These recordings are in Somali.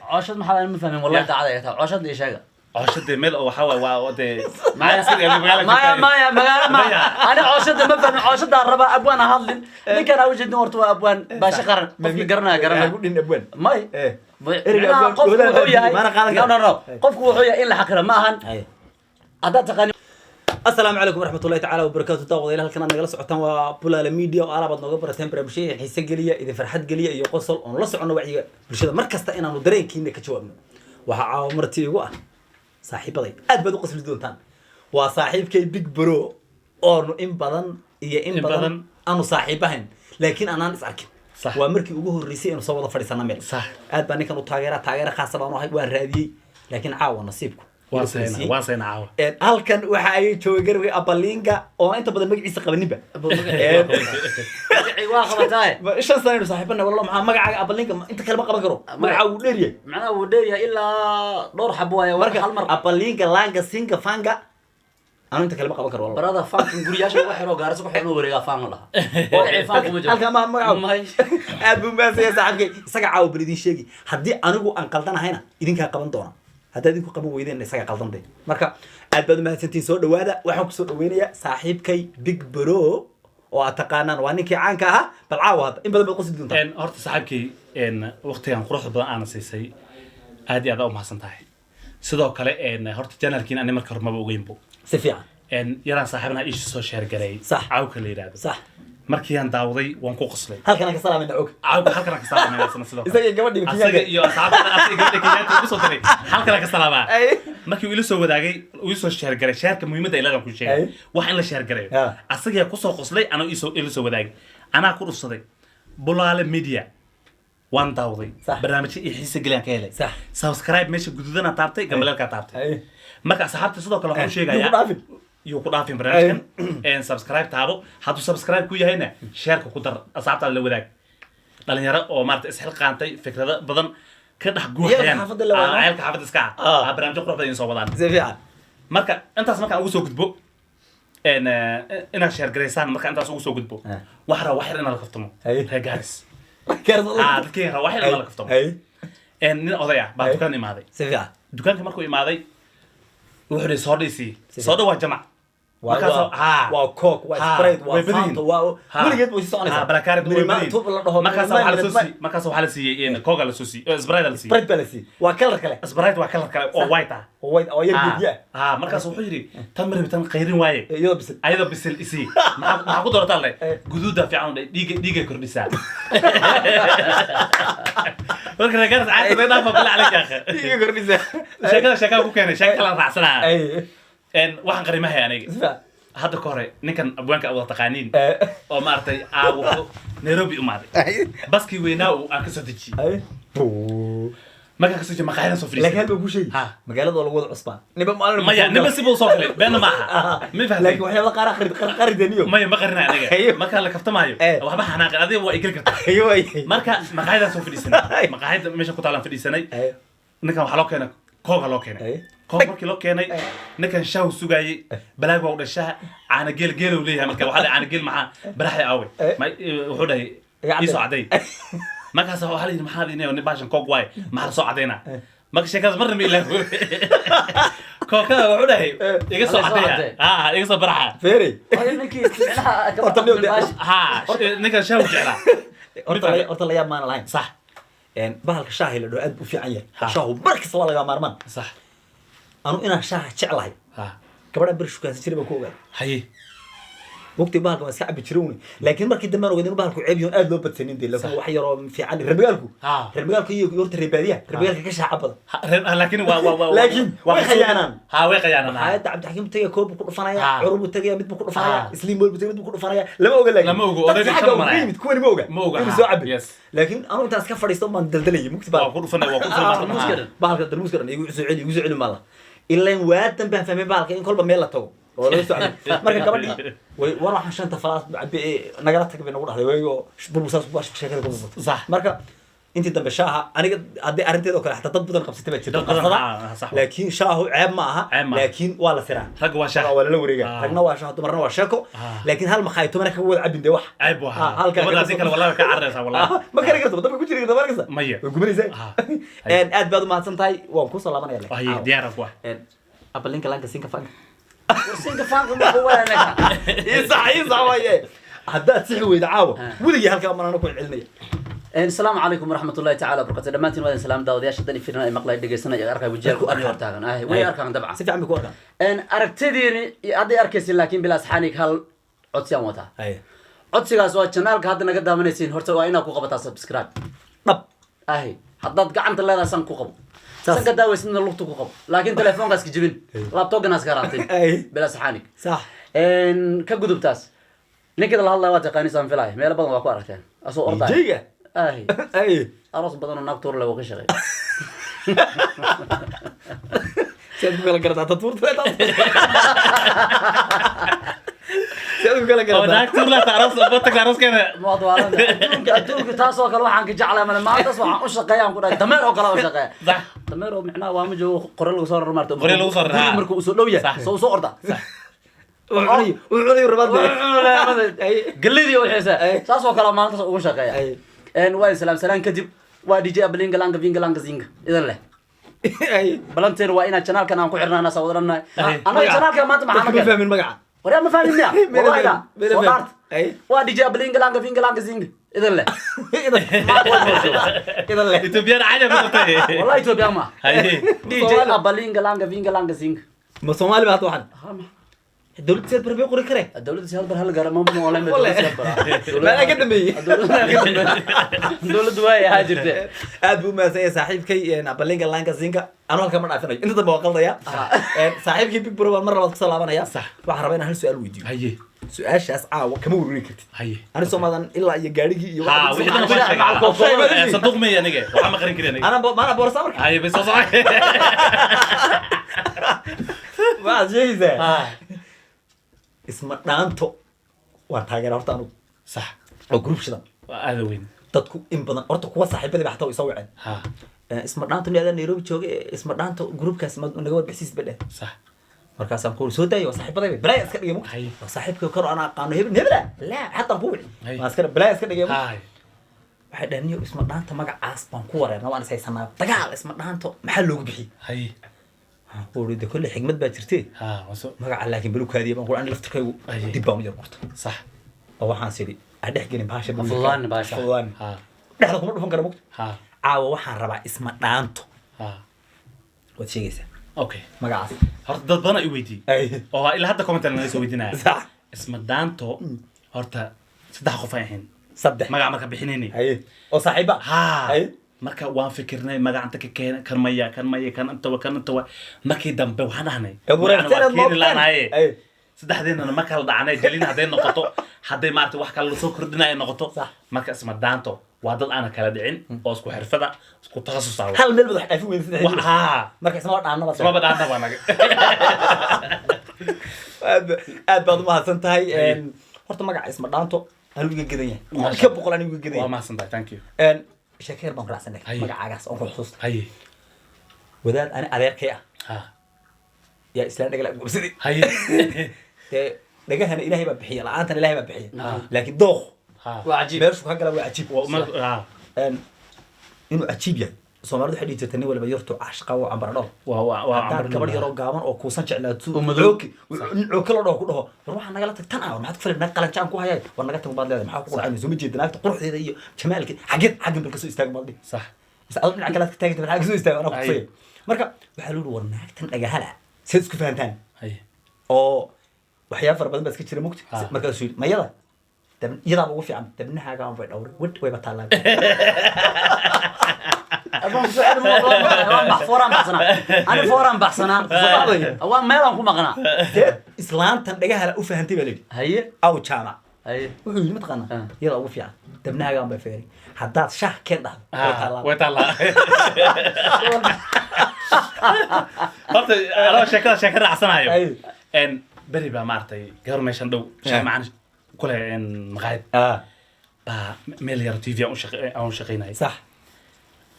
عشان ما حدا مفهم والله تعالى عشان ايش هذا عشان ميل او حوا وده ما يصير يعني ما انا عشان ما فهم عشان الربا ابوان هادلين اللي كان اوجد نورت ابوان باش قرن قرنا قولين ابوان ماي قف وحويا لا قف وحويا الا حقره ما هن هذا تقني السلام عليكم ورحمة الله تعالى وبركاته داود إلى هالكلام نجلس عتان وبولا الميديا وعلى بعض نقبر تمبر بشيء حس جلية إذا فرحت جلية يقصل ونلصق عنه وعي بالشدة مركز تأنا ندرين كينك كشوابنا وعمرتي وقع صاحب ضي أدبد قصر الدون تان وصاحب كي بيج برو أو إن بدن إن بدن أنا صاحبهن لكن أنا نسألك صح ومركي وجوه الرئيسي إنه صوّد فريسنا ميل صح أدبني كانوا تاجر خاصة بانو هاي وارادي لكن عاون نصيبكم واسينا عاو halkan waxa ay joogay abalinga oo inta badan magaciisa qabaninba waa qabatay shan sano saaxiibana wallah maxaa magacaaga abalinga inta kale ma qaban karo magaca uu dheeriyay macna uu dheeriyay ilaa dhowr xabo way marka hal mar abalinga langa singa fanga anu inta kale ma qaban karo wallah barada fanka guriyaasha waxa xiro gaarso ku xiro wareega faan laha oo ay faanku ma jiro halka ma magaca aad buu maasay saaxiibkay isaga caaw balidin sheegi hadii anigu aan qaldanahayna idinka qaban doona هذا دينكو قبل ويدين إسقى قلدان دي مركا أدبر ما سنتين صور وهذا واحد صور وينيا صاحب كي بيج برو وأتقانن وانك عنك ها بالعوض إن بدل بالقصد دون إن أرت صاحب كي إن وقتها نقرأ بدأ أنا سي هذه هذا ما سنتاهي صدق كله إن هرت جنر كين أنا مركر ما بقولين بو سفيان إن يرى صاحبنا إيش سو شهر جري صح عاو كله يراد صح مركيان داودي وانكو قصلي هل كان كسر من دعوك عاو هل كان كسر من السنة صدق إذا جبت دي أصدق يا صاحبنا أصدق قبل كي تقول صوتني هل كان كسر ما markii uu ila soo wadaagay uu soo share garay shaarka muhiimada ilaga ku sheegay wax in la share garay asaga ku soo qoslay ana ila soo wadaagay ana ku dhufsaday bulaale media waan daawday barnaamijka xiisa galaan ka helay subscribe meesha guduudana taabtay gabalka taabtay marka saxaabta sidoo kale waxaan sheegayaa iyo ku dhaafin barnaamijkan in subscribe taabo haduu subscribe ku yahayna share ku dar asxaabta la wadaag dhalinyaro oo maarta isxil qaantay fikrado badan كده جوحيان عيالك حافظ إسكع برنامج قرب بدين صوبان زفيان مركا أنت اسمك أنا وسوق دبو إن أنا شهر جريسان مركا أنت وسوق دبو واحد أنا لقفتمه هي جالس كير واحد أنا لقفتمه إن أضيع بعد دكان إمادي زفيان دكان كمركو إمادي وحده صادسي صادوا وجمع وكوك وسبريد وفانتو ولقيت بوش صانع بلاكاري دول ما كاسو حال سي إن كوك على سوسي سبريد على سي سبريد بلسي وكلر كله سبريد وكلر كله أو وايتا أو يرجع ما كاسو حجري تمر بتن غيرين واي أيوة بس إسي ما أقول دورة الله جدودة في عون ديجا كرديسان ولكن رجعت عاد بينا فبلا عليك يا أخي ديجا كرديسان شكله بوكاني شكله راسنا إن واحد قريمة يعني هذا كوري نكن أبوانك أول تقانين أو مارتي أو نيروبي أماري بس كي ويناو أكسر تجي ما كان كسر ما خاينا صفري لكن هذا بوشي مقالة ولا وضع عصبان نبى سيبو صفري بيننا معها ما فهم لكن وحنا قارة قارة دنيو ما قرنا يعني ما كان لك فتمايو وحنا حنا هذه هو يقول كده أيوة ما خاينا صفري سنة ما خاينا مش كنت على فري سنة نكن حلاك هنا كوغا لوكيني كوغا markii loo keenay ninkan shaw sugayay balaag waa u dhashaa caana geel uu leeyahay marka waxa caana geel maxaa baraxay aawe wuxuu dhahay isoo caday markaas waxa la yiri maxaa diinay oo baashan koog waay maxaa soo cadayna marka sheekadaas marna ma ilaaho kooga wuxuu dhahay iga soo cadaya iga soo baraxa feeri ninkii ninkan shaw jeclaa horta la yaab maan lahayn sax bahalka shaahi la dhaw aad buu fiican yahay shaahu markasta waa laga maarmaan sax anu inaan shaaha jeclahay gabadha bir shukaansan jiray baan ku ogaay haye waqti bahalka waa iska cabi jiray laakiin markii dambe aan ogaadin bahalku ceeb yahay aad loo badsanin dee laakiin wax yar oo fiican reebagaalku iyo horta reebadiya reebagaalka ka shaaca badan laakiin waa laakiin way khiyaanaan way khiyaanaan hay'adda Cabdixakiim tagay koob ku dhufanaya curub tagay mid ku dhufanaya isliim wal tagay mid ku dhufanaya lama oga laakiin lama oga odayga shan maray mid kuwani ma oga inuu soo cabi laakiin anu intaas ka fadhiisto maan daldalay mugti baa ku dhufanay bahalka dalmuus garan igu soo celi mala إلا وادن بفهمي بالك إن كل بميل لتو ولا يسوع مركب قبل وأنا عشان تفاص نقرأتك بنقول هذا ويجو بروساس باش بشكل كذا صح مركب intii dambe shaaha aniga haddii arrinteeda oo kale xataa dad badan qabsatay baa jirta Dad badan, qabsada sax. laakiin shaahu ceeb ma aha Ceeb ma aha. laakiin waa la siraa rag waa shaah waa lala wareegaa ragna waa shaaho dumarna waa sheeko laakiin hal makhaayto mana kaga wada cabin dee wax عيب واحد halkaa gabadhaasi kale wallahi ka carreysa wallahi ma kari karto dabka ku jiri karto markasta Maya. way gubanaysaa aad baad u mahadsan tahay waan ku salaamanaya ay diyaar ah wax abalinka lanka sinka fanka sinka fanka ma huwa anaka isa waaye haddaad sixi weyda caawa weligii halkaa manana ku celinaya السلام عليكم ورحمة الله تعالى وبركاته دمانتين وادن سلام داود يا شدني فينا مقلة دقيسنا أركا وجهك أنا ورتاغن وين أركا دبعة si fiican bay ku arkaan إن أركتديني هذه أركيسين لكن بلا سحانيك هل عدسي أموتها ay عدسي قاسوا channel هذا نقد دامنيسين هرتا وإنا كو قبطا سبسكرايب dhab أهي حداد قعنت الله لا سان كو قب صح. سان قداوي سن اللغة كو قب لكن تليفون قاس كجبين لابتوب ناس كارانتين ay بلا سحانيك sax إن كقدوب تاس نكد الله الله واتقاني سان فلاي ميلا بدن واكو أركتين أسو أرطاي jeyga أهي ay أروس بدن وناكتور لو قشغي siaad ku kala garataa tatuurta siaad ku kala oo garataa naagtur la taras batak aras kana موضوع أدونك تاسو كل واحد كجعل من ما تصبح عن شقيا عن كذا تمر أو كلا شقيا صح تمر معناه وامجو قرر له صار مرته قرر له صار، ها. مركو سولوية صح. سو أرضا wuxuu rabaa قلدي وحسا تاسو كلا ما تصبح عن شقيا ay إن وين سلام كذب وادي جي أبلينج لانج فينج لانج زينج إذا له ay بلانتين وإنا channel كنا نقول حرنا ناس ودرنا أي. أنا channel كمان ما ma معنا fahmin magaca وريا ما فاهم يا والله لا صدقت ay وادي جي أبلينج لانج فينج لانج زينج إذا له idan leh Ethiopian عجب بتاعي والله إثيوبيا ما هاي دي جي أبلينج لانج فينج لانج زينج ma Soomaali baa waxan dawladda seed barbay qori kare الدولة سيال برهال قرا ما والله ما والله. الدولة سيال برا ما أنا قد مي. الدولة دواي هاجرته aad buu maasay saaxiibkay abalinga lanka zinka anu halka ma dhaafinayo inta dambe waa qaldaya saaxiibkay big bro mar labaad ku salaabanaya Sax. waxaan rabaa inaan hal su'aal weydiiyo هاي su'aashaas caawa kama warwari kartid هاي ani Soomaalidan ilaa iyo gaarigii iyo ها waxa- وحده أنا ما معكم. شيء صدق مية نجى وعم قرين كده نجى ana boorsa marka هاي بس صح waxaad sheegaysaa ها isma dhaanto waan taageera horta anugu صح oo group shidan هذا وين dadku in badan horta kuwa saaxiibadii baa xataa way soo waceen ها isma dhaanto nin adaa Nairobi jooga isma dhaanto groupkaas naga wad bixisiis badhe صح markaasaan ku soo daayay waa saaxiibaday balay iska dhigay mu Hay. waa saaxiibka kor aan aqaano hebla la hatta ku wili Hay. waa iska balay iska dhigay mu هاي waxay dhaaniyo isma dhaanta magacaas baan ku wareernaa waan isaysanaa dagaal isma dhaanto maxaa loogu bixiyay هاي qoorida kulli xigmad baa jirtay ها وصو magaca laakiin balukaadiya baan quraan laftirkaygu Hay. dib baan u yar qorto صح oo waxaan siri adhex gelin baasha Fududaan baasha. fududaan ها dhexda kuma dhufan kara mugta ها caawa waxaan rabaa isma dhaanto ها waad sheegaysaa اوكي magacaas horta dad badan ay weydii ay oo ilaa hadda comment laga soo weydiinaya sax isma daanto horta saddex qof ay ahayn saddex magac marka bixinayni hay oo saaxiiba ها hay marka waan fikirnay magacanta ka keena kan maya kan inta wa markii dambe waxaan dhahnay keeni laanaye ay saddexdeennana ma kala dhacnay gelin hadday noqoto hadday maarata wax kale lasoo kordhinaya noqoto Sax. marka isma daanto waa dad aana kala dhicin oo isku xirfada isku takhasus ah hal meel madax dhaafin weyn saddex ها marka isma dhaanaba ismaba dhaanta baa naga aad baad u mahadsan tahay horta magaca isma dhaanto anigu iga gadan yahay ka boqol anigu iga gadan waa yahay mahadsantahay thank you sheekeer baan raacsanay Hay. magacaagaas oon ku xusuusta haye wadaad ani adeerkay ah ha yaa islaan dhagala gubsaday haye dee dhagahana ilaahay baa bixiya la'aantana ilaahay baa bixiya Ah. laakiin dooq ha وعجيب meeshu ka gala waa cajiib ha inuu cajiib yahay soomaalidu waxay dhihi jirtay nin waliba yartu caashqa oo cambaradho waa haddaad gabadh yaroo gaaban oo kuusan jeclaato Oo madow. nin cooke la dhaho ku dhaho war waxaa nagala tag tan ah war maxaad ku falay naag qalanjaan ku hayay war naga tag baad leedahay maxaa ku qurxanay soo ma jeeda naagta quruxdeeda iyo jamaalkeeda xaggan bal kasoo istaag baad dhihi صح bas adoo dhinaca kale aad ka taaganta maxaa kasoo istaag anaa ku Ay. faya marka waxaa lagu war naagtan dhagahala seed isku fahantaan haye oo waxyaaba fara badan baa iska jira mugti Ah. markaasuu yidhi mayada iyadaaba ugu fiican dabnahaaga aan bay dhawray wad wayba taallaa أبغى سؤال ما فوران بحسنا أنا فوران بحسنا أوان ما يلعن كم قناع seed islaantan dhagahala u fahantay baa layidhi هي aw jaamac هي wuxuu yidhi mataqaanaa Ah. iyada ugu fiican dabnahaaga aan bay feeray haddaad shaah keen dhahdo way ha taallaa way taallaa horta anoo sheeka raacsanayo Ay. beri baa maaragtay gabar meeshan dhow shay macaan kule maqaayad ah baa meel yar tv aan u shaqaynayay sax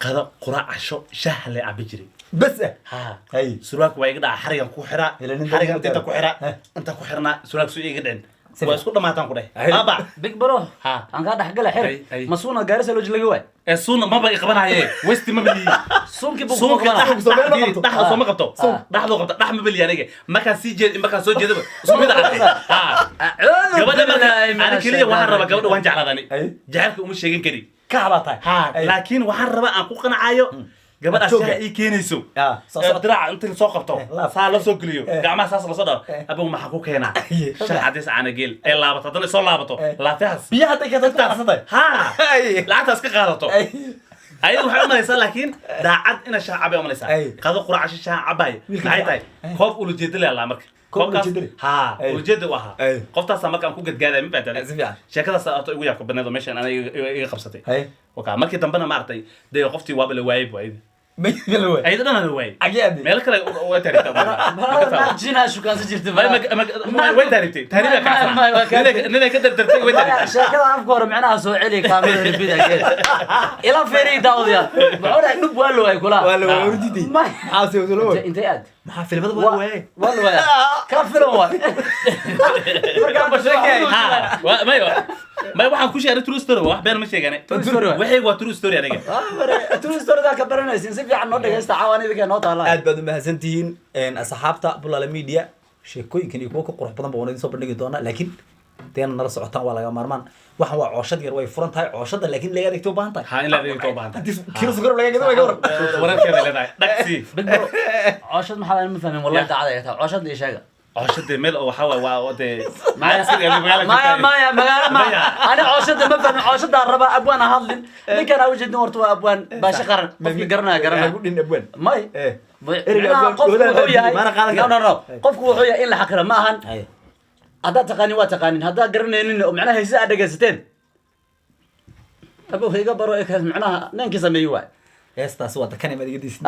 qada quraac casho shaah la cabi jiray بس ha هاي surwaalka waa iga dhaca xarigan ku xira Ilaa nin xarigan dadka inta ku xira Eh. inta ku xirna surwaalka soo iga dhicin Sida. waa isku dhamaataan ku dheh Ay. aba big bro Ha. aan kaa dhex gala xir Ay. masuuna gaarisa loo laga waay ee suuna maba iqabanaye westi ma bali suunkii buu suunka ku dhaxda soo ma qabto dhaxda qabta dhax ma bali aniga markaan sii jeed markaan soo jeedaba isku mid ah ha gabadha marka aan kaliya waxaan rabaa gabadha waan jeclaadani Ay. jacaylka uma sheegin kari كعبتها ha laakiin waxaan rabaa aan ku qanacayo gabadha Jooga. shaah ii keenayso اه صح diraca inta la soo qabto laab. saa la soo geliyo Eh. gacmaha saas la soo dhaw Eh. abow maxaa ku keenaa Ay. shaah cadays caana geel ee laabato haddana soo laabato Eh. laafihaas بيها تكتب تعصبها ha Ay. lacagtaas ka qaadato اي ayadu waxay u malaysaa laakiin daacad ina shaah cabay u malaysaa Ay. qado quraac shaah cabay Wiilka maxay tahay Ay. koob ulujeeda le allaa marka Koob Koobkaas- ulujeeda leh? ha Ay. ulujeeda u ahaa Ay. qoftaasa markaan ku gadgaaday ma fahantaa Si fiican. sheekadaas ato igu yaabka badneed oo meeshan aniga iga qabsatay اي wakaa markii dambena maaragtay dee qoftii waaba la waayay bu ayada ما يلوي ayada dhana la waayay عجيب meel kale way taaribtay jinaa shukaansan jirta way taaribtay taariba ka nina ka dardartay way taaribtay sheekada afka hore macnaha soo celi kaamida ribida geed ila feeri daawdiya maxaa dhub waa loo ay kula ولا وردي ما حاسس ولا inta aad ما في المدى ولا وين waa loo ka filan waa marka basheekay ha mayo may waxaan ku sheegay true story wax been ma sheegane True story waa. waxay waa true story aniga tu storyda ka baranaysin si fiican noo dhageysta caawaniga noo taala aad baad u mahadsantihiin asxaabta Bulala Media sheekooyinkan iyo kuwa ka qurux badan baan idin soo bandhigi doonaa laakiin deena nala socotaan waa laga maarmaan waxan waa cooshad yar way furan tahay cooshada laakiin laga dhigto u baahan tahay ha in la adeegto u baahan hadii kilo sukar laga gado way gawar wararkeeda leedahay dhaqsi big bro cooshad maxaa ma fahmin wallahi daacada ay tahay cooshad iyo sheega cooshada meel oo waxa waa wade maya sidii magaala maya magaala ma ani cooshada ma fahmin cooshada raba abwaan hadlin ninkan aw jeedin horta waa abwaan baashi qaran qofki garanaya lagu dhin abwan may eh ereyga qofku wuxuu yahay mana qaadan karo. no qofku wuxuu yahay in la xaqira ma ahan haddaad taqaanin waa taqaanin haddaad garanaynin oo macnaha haysa aad dhegaysateen abo iga baro ee macnaha ninkii sameeyey waay heestaas waa takan imad iga diisni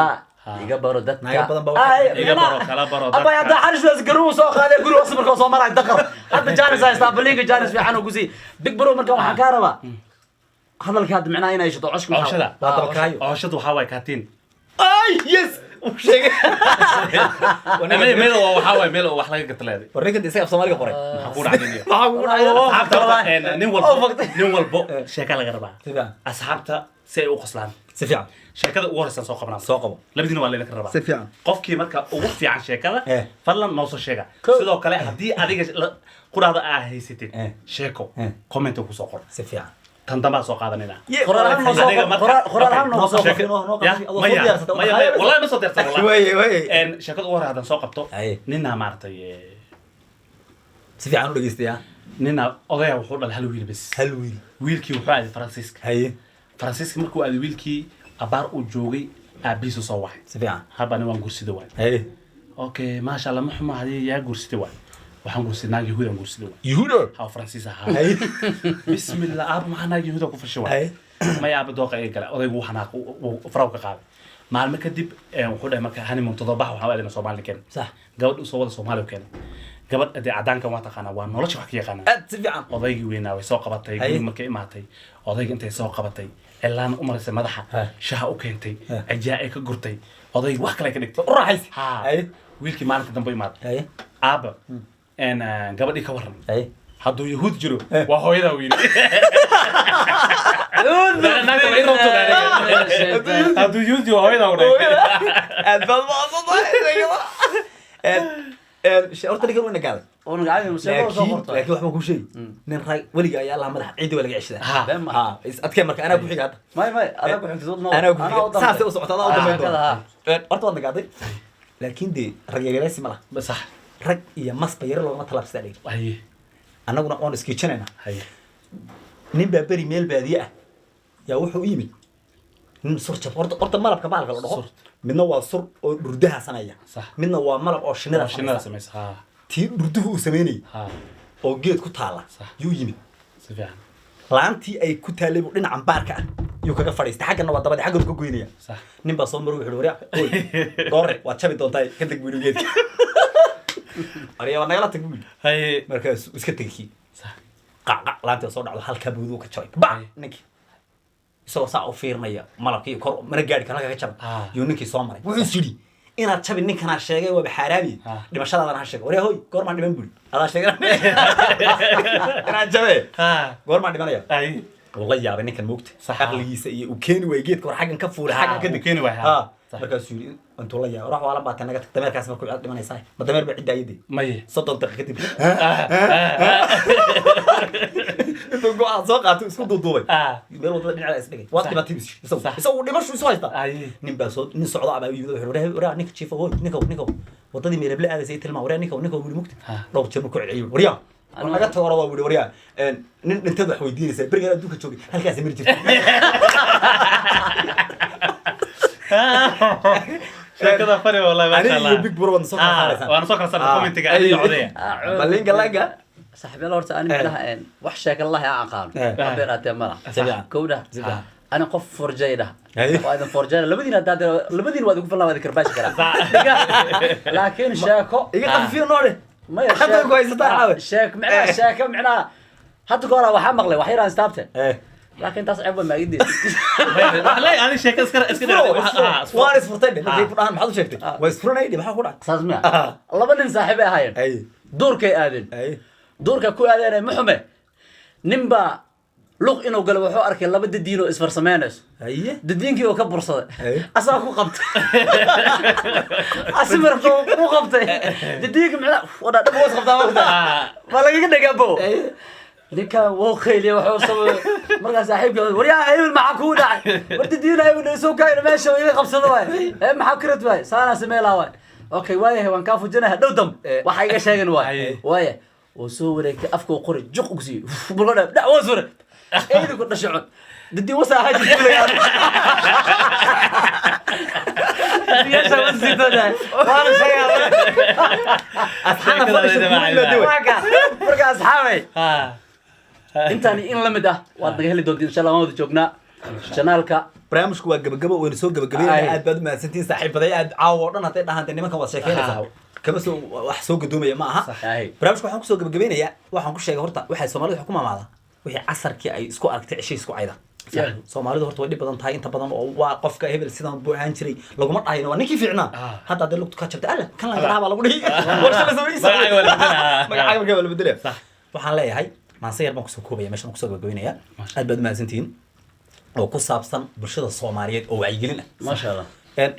iga baro dadka Naga badan baa wax- iga baro kala baro dadka. abay hadda xarish was garu soo qaaday guri was markaa soo maray daqar hadda jaanis haysta baliga jaanis fiican oo gusi big bro markaa waxaan ka rabaa hadalka hadda macnaha inay shito coshka cooshada waa dalkaayo. cooshada waxa way kaatiin ay yes u sheegay meel oo waxa way meel oo wax laga gataleeday warninkan isaga af Soomaaliga qoray waxa ku dhacday waxa ku dhacay asxaabta nin walbo sheeka laga rabaa sida asxaabta si ay u qoslaan si fiican sheekada ugu horeysa soo qabnaa soo qabo labadiina waa leena ka rabaa si fiican qofkii marka ugu fiican sheekada Eh. fadlan noo soo sheega sidoo kale haddii adiga quraada aa haysatid Eh. sheeko Eh. comment ku soo qor si fiican tan dambaa soo qaadanayna qoraal noo soo qoraal noo soo wallahi ma soo dirtay wallahi way way en sheekada ugu hore hadan soo qabto Ay. nina maartay si fiican u dhageystaya nina odaya wuxuu dhalay hal wiil bas hal wiil wiilkii wuxuu aaday faransiiska haye faransiiska markuu aaday wiilkii abaar uu joogay aabihiisu soo waxay si fiican habani waan gursida waay haye okay maasha allah ma xumo hadii yaa gursida waay waxaan gursiday naag yahuud aan gursida waay yuhudo ها فرنسيس ها haye بسم الله اب معنا يهودا ku fashay haye ma yaab dooqa ay gala odaygu waxana faraw ka qaaday maalmo kadib wuxuu dhahay marka honeymoon todobax waxa aadayna Soomaali keen صح gabadh soo wada Soomaali keen gabadh adee cadaanka waa taqaana waa nolosha wax ka yaqaana aad si fiican odaygii weynaa way soo qabatay Ay. guri markay imaatay odayga intay soo qabatay elaan u marisay madaxa Ha. shaha u keentay Ha. ajaa ay ka gurtay odayga wax kale ka dhigtay u raaxaysi ha haye wiilkii maalinta dambe u imaaday haye aaba en gabadhii ka waran haye hadduu yahuud jiro waa hooyadaa wiil hadduu yahuud jiro hooyadaa u dhashay aad baad maadsantahay horta ninkan wayna gaaday oo nagaay musoo soo qorto laakiin waxba ku sheegi nin rag weliga ayaa allah madax ciidi waa laga ceshadaa Ha. ha is adkee marka anaa ku xiga hadda may ada ku xigtid no anaa ku xiga saas u socota adaa u dambeyn kada doona horta waad nagaaday laakiin dee rag yaryaraysi ma laha صح rag iyo masba yaro loogama talaabsadaa dhigi هي annaguna oon iskiijinaynaa هي nin baa beri meel baadiye ah yaa wuxuu u yimid nin sur jab horta malabka baalka la dhaho Sur. midna waa sur oo dhurdaha sameeya صح midna waa malab oo shinida شنو sameeya سميس ها tii dhurduhu uu sameynayay ها oo geed ku taala Sax. yuu yimid سفيان laantii ay ku taalay buu dhinacan baarka ah yuu kaga fadhiistay xaggana waa dabadii xagga ka goynaya صح nin baa soo maray wuxuu waryaa oy doore waad jabi doontaa ka tag buu geedka ariya waa nagala tag buu هي markaasuu iska tegay kii صح qacqac laantii soo dhacdo halkaa buuduu ka jabay ba ninkii isagoo saa u fiirnaya malabkii kor mana gaari kara kaga jab iyo ninkii soo maray wuxuu yiri inaad jabi ninkana sheegay waa xaraami dhimashadaadana ha sheegay hoy goorma dhiman buri adaa sheegay inaan jabe goorma dhimanaya والله يا بني كان موقت عقليسه iyo u keeni way geedka war xagan ka fuulay xagan ka keeni way ha markaas yiri inta la yaa wax wala baatan naga tagtay markaas markuu cid dhimanaysaa madameer ba cidaayadii maye 30 daqiiqo kadib inta go'aan soo qaato isku duuduubay meel wadada dhinaca is dhigay waad dhimatay isagu dhimasho isoo haysta nin baa soo nin socdo ama yimid wuxuu waraa ninka chief oo ninka wadadii meel la aadayay tilmaa waraa ninka wili mugti dhowr jeer ku celiyo wariyaa naga tago waa wili wariyaa nin inta wax weydiinaysa bariga adduunka joogay halkaas mari jirtay sheekada fari wallahi ma sha Allah big bro waan soo qaadanaysaa waan soo kala commentiga ay codaya balinga laga صاحبي الله ورتا أنا منها إن وح شاك الله يا عقال أبيرات مرة كودا أنا قف فرجينا وأيضا فرجينا لبدينا داد لبدينا وادي قفلنا وادي كرباش كلا لكن شاكو يقطع فيه نوره ما يشاك كويس تعاود شاك معنا شاك معنا حتى قولها وحمق لي وحيران استابته لكن تصعب ما يدي لا أنا شاك اسكر وارس فرتين هذي فران ما حد شافتي ويسفرنا يدي ما حقول سازمع الله بني صاحبي هاي دورك آذن دورك كو آذن محمد نمبا لوق إنه قال وحو أركي الله بدي دينو إسفر سمانس دينكي وكبر صدق أصلا كو قبط أسمر كو قبط دينك معنا ودا دبوس قبطا وقتا فلا قد قبو لكا وخيلي وحو صبر مرقا صاحبك وريا هيو المعاكودة ورد دينا هيو نسو كاين ماشي ويلي قبصة واي محاكرت واي سانا سميلا واي اوكي واي وان كافو جناها دودم waxa iga sheegan waay oo soo wareegtay afka qori juq ugu sii bulada dacwo soo eedu ku dhashay didi wasa haji kulay diyasha wasita wala shaqada asxana fadhiga marka asxaabay intaani in la mid ah waad naga heli doontiin insha Allah waan wada joognaa channelka barnaamijku waa gabagabo oo soo gabagabeeyay aad baad mahadsantiin saaxiibaday aad caawo dhan haday dhahan nimankan wada sheekeynaysaa kama soo wax soo gadoomaya ma aha barnaamijku waxaan ku soo gabagabeynayaa waxaan ku sheegay horta waxay Soomaalidu wax ku maamaada wixii casarkii ay isku aragtay cishay isku cayda Soomaalidu horta way dhib badan tahay inta badan oo waa qofka hebel sidan buu ahaan jiray laguma dhahayno waa ninkii fiicnaa hadda hadda lugtu ka jabtay alla kan la garaaba lagu dhihi warsha la sameeyay magaca wala bedela waxaan leeyahay maasayar baan ku soo koobaya meeshan ku soo gabagabeynaya aad baad mahadsantiin oo ku saabsan bulshada Soomaaliyeed oo wacyigelin ah ma sha Allah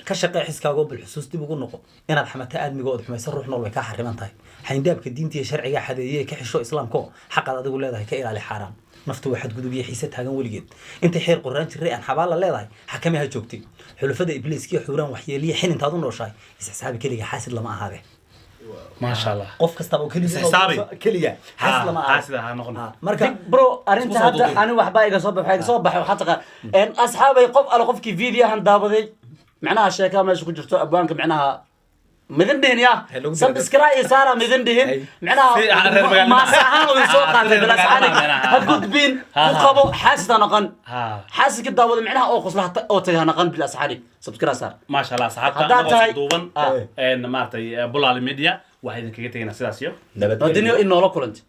ka shaqeey xiskaaga bil xusuus dib ugu noqo inaad xamata aadmigood xumaysan ruux nool way ka xariman tahay xayndaabka diinta iyo sharciga xadeeyay ka xisho islaamko xaqad adigu leedahay ka ilaali xaraam naftu waxad gudub iyo xiisad taagan waligeed inta xeer quraan jiray aan xabaal la leedahay xakamaha joogtay xulufada ibliiskiyo xuuraan waxyeeliye xin intaad u nooshahay isxisaabi kaliya xaasid lama ahaade ما شاء الله qof kasta oo kaliya xaasid lama ahaade marka bro arinta hadda ani waxba iga soo baxay waxa in asxaabay qof ala qofkii fiidiyahan daabaday macnaha sheeka meesha ku jirto abwaanka macnaha midin dhihin ya subscribe saara midin dhihin macnaha ma sahan oo soo qaatay balaas ani hadgudbin ku qabo xaasida naqan xaasidka daawada macnaha oo qoslaha oo tagay naqan bil asxaari subscribe saar ما شاء الله صاحبك دوبن ان مارتي بولال ميديا واحد كيغا تينا سداسيو wadaniyo in noola kulantay